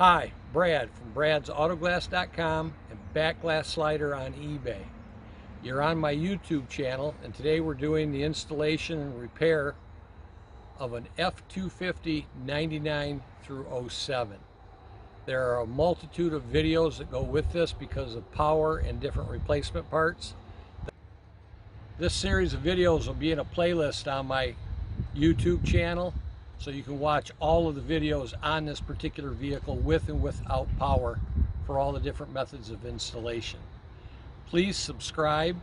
Hi, Brad from bradsautoglass.com and Backglass Slider on eBay. You're on my YouTube channel, and today we're doing the installation and repair of an F-250 99 through 07. There are a multitude of videos that go with this because of power and different replacement parts. This series of videos will be in a playlist on my YouTube channel, so you can watch all of the videos on this particular vehicle with and without power for all the different methods of installation. Please subscribe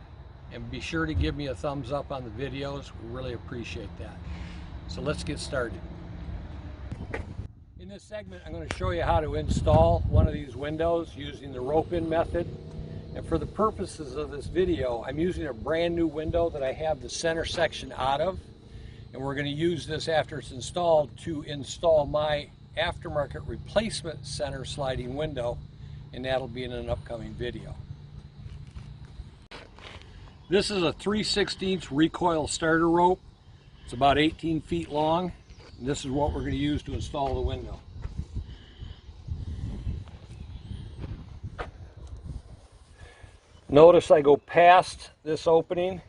and be sure to give me a thumbs up on the videos. We really appreciate that. So let's get started. In this segment, I'm going to show you how to install one of these windows using the rope-in method. And for the purposes of this video, I'm using a brand new window that I have the center section out of. And we're going to use this after it's installed to install my aftermarket replacement center sliding window, and that'll be in an upcoming video. This is a 3/16 recoil starter rope. It's about 18 feet long, and this is what we're going to use to install the window. Notice I go past this opening.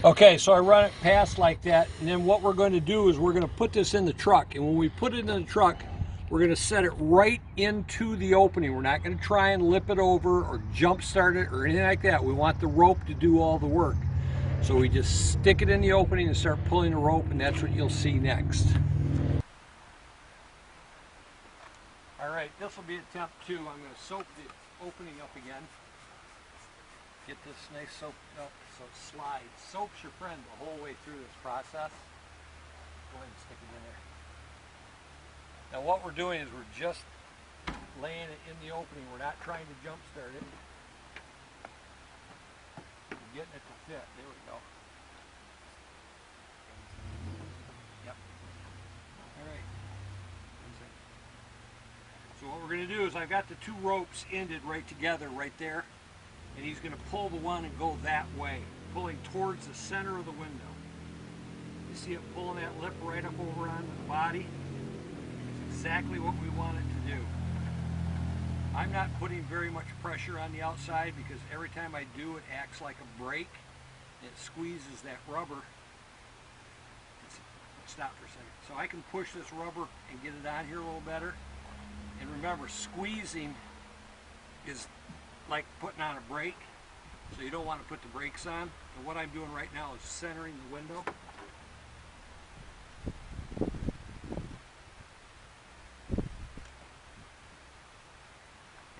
Okay, so I run it past like that, and then what we're going to do is we're going to put this in the truck, and when we put it in the truck, we're going to set it right into the opening. We're not going to try and lip it over or jump start it or anything like that. We want the rope to do all the work. So we just stick it in the opening and start pulling the rope, and that's what you'll see next. All right, this will be attempt 2. I'm going to soap the opening up again. Get this nice soaped up so it slides. Soap's your friend the whole way through this process. Go ahead and stick it in there. Now what we're doing is we're just laying it in the opening. We're not trying to jump start it. We're getting it to fit. There we go. Yep. Alright. So what we're going to do is I've got the two ropes ended right together right there. And he's going to pull the one and go that way, pulling towards the center of the window. You see it pulling that lip right up over onto the body? It's exactly what we want it to do. I'm not putting very much pressure on the outside because every time I do, it acts like a brake. It squeezes that rubber. Stop for a second. So I can push this rubber and get it on here a little better. And remember, squeezing is like putting on a brake, so you don't want to put the brakes on. And what I'm doing right now is centering the window.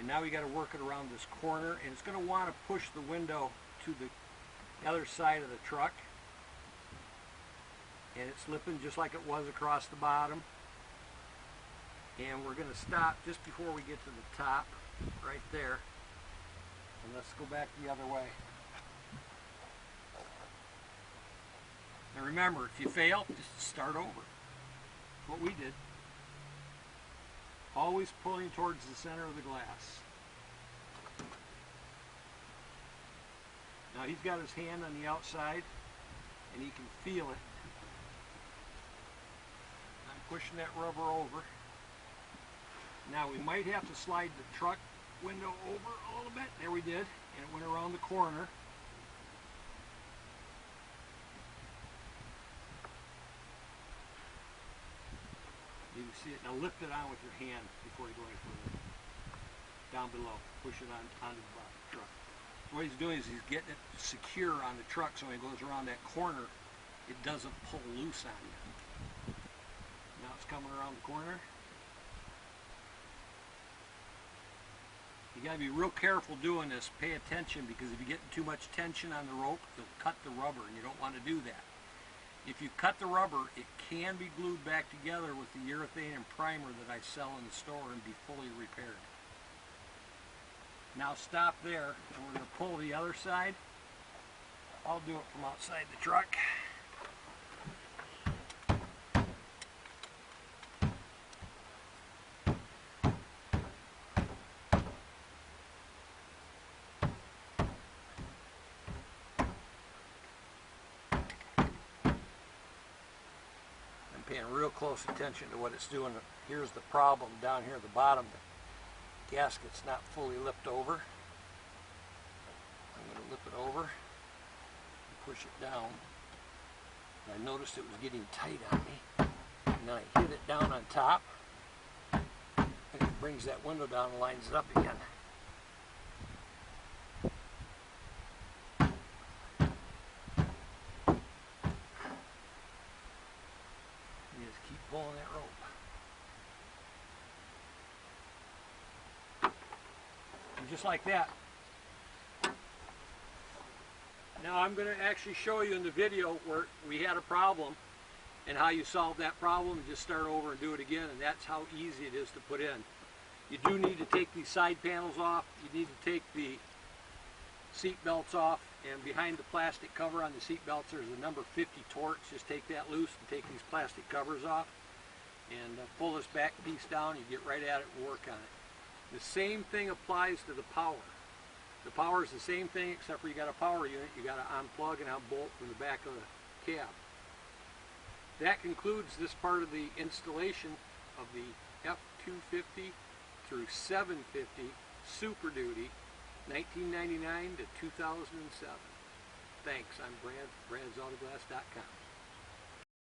And now you got to work it around this corner, and it's going to want to push the window to the other side of the truck. And it's slipping just like it was across the bottom. And we're going to stop just before we get to the top, right there. And let's go back the other way. Now remember, if you fail, just start over. That's what we did. Always pulling towards the center of the glass. Now he's got his hand on the outside, and he can feel it. I'm pushing that rubber over. Now we might have to slide the truck window over a little bit. There we did, and it went around the corner. You can see it. Now lift it on with your hand before you go any further. Down below. Push it onto the bottom of the truck. What he's doing is he's getting it secure on the truck, so when he goes around that corner, it doesn't pull loose on you. Now it's coming around the corner. You got to be real careful doing this. Pay attention, because if you get too much tension on the rope, you'll cut the rubber, and you don't want to do that. If you cut the rubber, it can be glued back together with the urethane and primer that I sell in the store and be fully repaired. Now stop there, and we're going to pull the other side. I'll do it from outside the truck. Paying real close attention to what it's doing. Here's the problem down here at the bottom. The gasket's not fully lipped over. I'm going to lip it over and push it down. And I noticed it was getting tight on me. And then I hit it down on top, and it brings that window down and lines it up again. Keep pulling that rope. And just like that. Now I'm going to actually show you in the video where we had a problem and how you solve that problem and just start over and do it again, and that's how easy it is to put in. You do need to take these side panels off. You need to take the seat belts off, and behind the plastic cover on the seat belts there's a number 50 Torx. Just take that loose and take these plastic covers off and pull this back piece down. You get right at it and work on it. The same thing applies to the power. The power is the same thing, except for you got a power unit. You got to unplug and unbolt from the back of the cab. That concludes this part of the installation of the F250 through 750 Super Duty 1999 to 2007. Thanks. I'm Brad, Brad'sAutoglass.com.